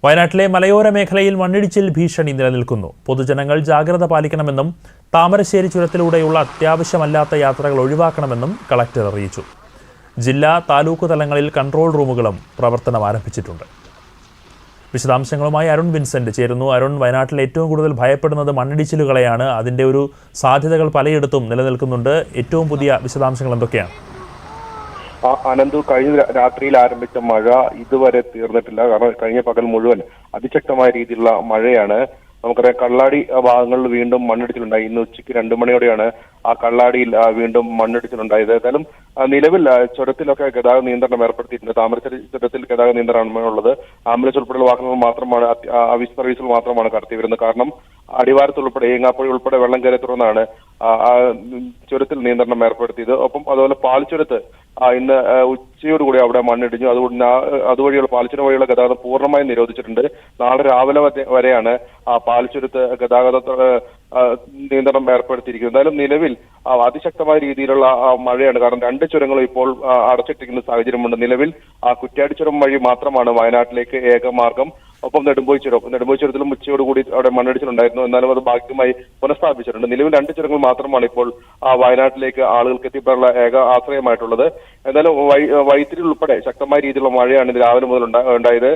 വയനാട്ടിലെ മലയോര മേഖലയിൽ മണ്ണിടിച്ചിൽ ഭീഷണി നിലനിൽക്കുന്നു. പൊതുജനങ്ങൾ ജാഗ്രത പാലിക്കണമെന്നും താമരശ്ശേരി ചുരത്തിലൂടെയുള്ള അത്യാവശ്യമല്ലാത്ത യാത്രകൾ ഒഴിവാക്കണമെന്നും കളക്ടർ അറിയിച്ചു. ജില്ലാ താലൂക്ക് തലങ്ങളിൽ കൺട്രോൾ റൂമുകളും പ്രവർത്തനം ആരംഭിച്ചിട്ടുണ്ട്. വിശദാംശങ്ങളുമായി അരുൺ വിൻസെന്റ് ചേരുന്നു. അരുൺ, വയനാട്ടിൽ ഏറ്റവും കൂടുതൽ ഭയപ്പെടുന്നത് മണ്ണിടിച്ചിലുകളെയാണ്. അതിന്റെ ഒരു സാധ്യതകൾ പലയിടത്തും നിലനിൽക്കുന്നുണ്ട്. ഏറ്റവും പുതിയ വിശദാംശങ്ങൾ എന്തൊക്കെയാണ്? അനന്തു, കഴിഞ്ഞ രാത്രിയിൽ ആരംഭിച്ച മഴ ഇതുവരെ തീർന്നിട്ടില്ല. കാരണം കഴിഞ്ഞ പകൽ മുഴുവൻ അതിശക്തമായ രീതിയിലുള്ള മഴയാണ്. നമുക്കറിയാം, കള്ളാടി ഭാഗങ്ങളിൽ വീണ്ടും മണ്ണിടിച്ചിലുണ്ടായി. ഇന്ന് ഉച്ചയ്ക്ക് 2 മണിയോടെയാണ് ആ കള്ളാടിയിൽ വീണ്ടും മണ്ണിടിച്ചിലുണ്ടായത്. ഏതായാലും നിലവിൽ ചുരത്തിലൊക്കെ ഗതാഗത നിയന്ത്രണം ഏർപ്പെടുത്തിയിട്ടുണ്ട്. താമരശ്ശേരി ചുരത്തിൽ ഗതാഗത നിയന്ത്രണമാണുള്ളത്. ആംബുലൻസ് ഉൾപ്പെടെയുള്ള വാഹനങ്ങൾ മാത്രമാണ്, അവശ്യ സർവീസുകൾ മാത്രമാണ് കടത്തി വരുന്നത്. കാരണം അടിവാരത്തുൾപ്പെടെ ഏങ്ങാപ്പുഴ ഉൾപ്പെടെ വെള്ളം കയറി തുടർന്നാണ് ചുരത്തിൽ നിയന്ത്രണം ഏർപ്പെടുത്തിയത്. ഒപ്പം അതുപോലെ പാൽച്ചുരത്ത് ഇന്ന് ഉച്ചയോടുകൂടി അവിടെ മണ്ണിടിഞ്ഞു. അതുവഴിയുള്ള പാൽച്ചുരം വഴിയുള്ള ഗതാഗതം പൂർണ്ണമായും നിരോധിച്ചിട്ടുണ്ട്. നാളെ രാവിലെ വരെയാണ് പാൽച്ചുരത്ത് ഗതാഗത നിയന്ത്രണം ഏർപ്പെടുത്തിയിരിക്കുന്നത്. എന്തായാലും നിലവിൽ അതിശക്തമായ രീതിയിലുള്ള മഴയാണ്. കാരണം 2 ചുരങ്ങളും ഇപ്പോൾ അടച്ചിട്ടിരിക്കുന്ന സാഹചര്യമുണ്ട്. നിലവിൽ കുറ്റ്യാടി ചുരം വഴി മാത്രമാണ് വയനാട്ടിലേക്ക് ഏക മാർഗം. ഒപ്പം നെടുമ്പോയി ചുരത്തിലും ഉച്ചയോടുകൂടി അവിടെ മണ്ണിടിച്ചിലുണ്ടായിരുന്നു. എന്നാലും അത് ഭാഗികമായി പുനഃസ്ഥാപിച്ചിട്ടുണ്ട്. നിലവിൽ 2 ചുരങ്ങൾ മാത്രമാണ് ഇപ്പോൾ വയനാട്ടിലേക്ക് ആളുകൾക്ക് എത്തിപ്പെടാനുള്ള ഏക ആശ്രയമായിട്ടുള്ളത്. എന്തായാലും വൈത്തിരി ഉൾപ്പെടെ ശക്തമായ രീതിയിലുള്ള മഴയാണ് ഇന്ന് രാവിലെ മുതൽ ഉണ്ടായത്.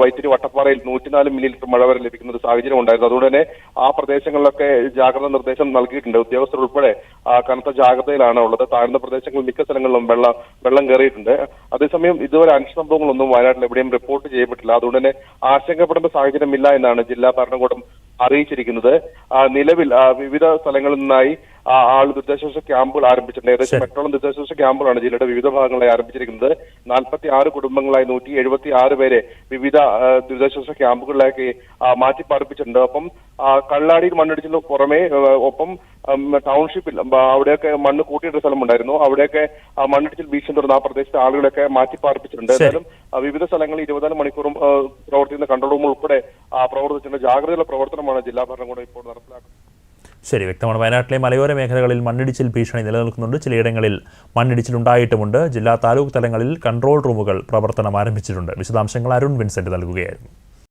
വൈത്തിരി വട്ടപ്പാറയിൽ 104 മില്ലിമീറ്റർ മഴ വരെ ലഭിക്കുന്ന ഒരു സാഹചര്യം ഉണ്ടായിരുന്നു. അതുകൊണ്ട് തന്നെ ആ പ്രദേശങ്ങളിലൊക്കെ ജാഗ്രതാ നിർദ്ദേശം നൽകിയിട്ടുണ്ട്. ഉദ്യോഗസ്ഥർ ഉൾപ്പെടെ കനത്ത ജാഗ്രതയിലാണ് ഉള്ളത്. താഴ്ന്ന പ്രദേശങ്ങളിൽ മിക്ക സ്ഥലങ്ങളിലും വെള്ളം കയറിയിട്ടുണ്ട്. അതേസമയം ഇതുവരെ അനിഷ്ടസംഭവങ്ങളൊന്നും വയനാട്ടിൽ എവിടെയും റിപ്പോർട്ട് ചെയ്യപ്പെട്ടില്ല. അതുകൊണ്ട് തന്നെ ആശങ്കപ്പെടേണ്ട സാഹചര്യമില്ല എന്നാണ് ജില്ലാ ഭരണകൂടം അറിയിച്ചിരിക്കുന്നത്. നിലവിൽ വിവിധ സ്ഥലങ്ങളിൽ നിന്നായി ദുരിതാശ്വാസ ക്യാമ്പുകൾ ആരംഭിച്ചിട്ടുണ്ട്. ഏകദേശം 8ഓളം ദുരിതാശ്വാസ ക്യാമ്പുകളാണ് ജില്ലയുടെ വിവിധ ഭാഗങ്ങളായി ആരംഭിച്ചിരിക്കുന്നത്. 46 കുടുംബങ്ങളായി 176 പേരെ വിവിധ ദുരിതാശ്വാസ ക്യാമ്പുകളിലേക്ക് മാറ്റിപ്പാർപ്പിച്ചിട്ടുണ്ട്. ഒപ്പം കള്ളാടിയിൽ മണ്ണിടിച്ചതിന് പുറമെ ഒപ്പം ടൗൺഷിപ്പിൽ അവിടെയൊക്കെ മണ്ണ് കൂട്ടിയിട്ട സ്ഥലമുണ്ടായിരുന്നു. അവിടെയൊക്കെ മണ്ണിടിച്ചിൽ ഭീഷണി തുടർന്ന് ആ പ്രദേശത്തെ ആളുകളൊക്കെ മാറ്റിപ്പാർപ്പിച്ചിട്ടുണ്ട്. എന്തായാലും വിവിധ സ്ഥലങ്ങളിൽ 24 മണിക്കൂറും പ്രവർത്തിക്കുന്ന കൺട്രോൾ റൂം ഉൾപ്പെടെ പ്രവർത്തിച്ചിട്ടുണ്ട്. ജാഗ്രതയുള്ള പ്രവർത്തനമാണ് ജില്ലാ ഭരണകൂടം ഇപ്പോൾ നടപ്പിലാക്കുന്നത്. ശരി, വ്യക്തമാണ്. വയനാട്ടിലെ മലയോര മേഖലകളിൽ മണ്ണിടിച്ചിൽ ഭീഷണി നിലനിൽക്കുന്നുണ്ട്. ചിലയിടങ്ങളിൽ മണ്ണിടിച്ചിലുണ്ടായിട്ടുമുണ്ട്. ജില്ലാ താലൂക്ക് തലങ്ങളിൽ കൺട്രോൾ റൂമുകൾ പ്രവർത്തനം ആരംഭിച്ചിട്ടുണ്ട്. വിശദാംശങ്ങൾ അരുൺ വിൻസെന്റ് നൽകുകയായിരുന്നു.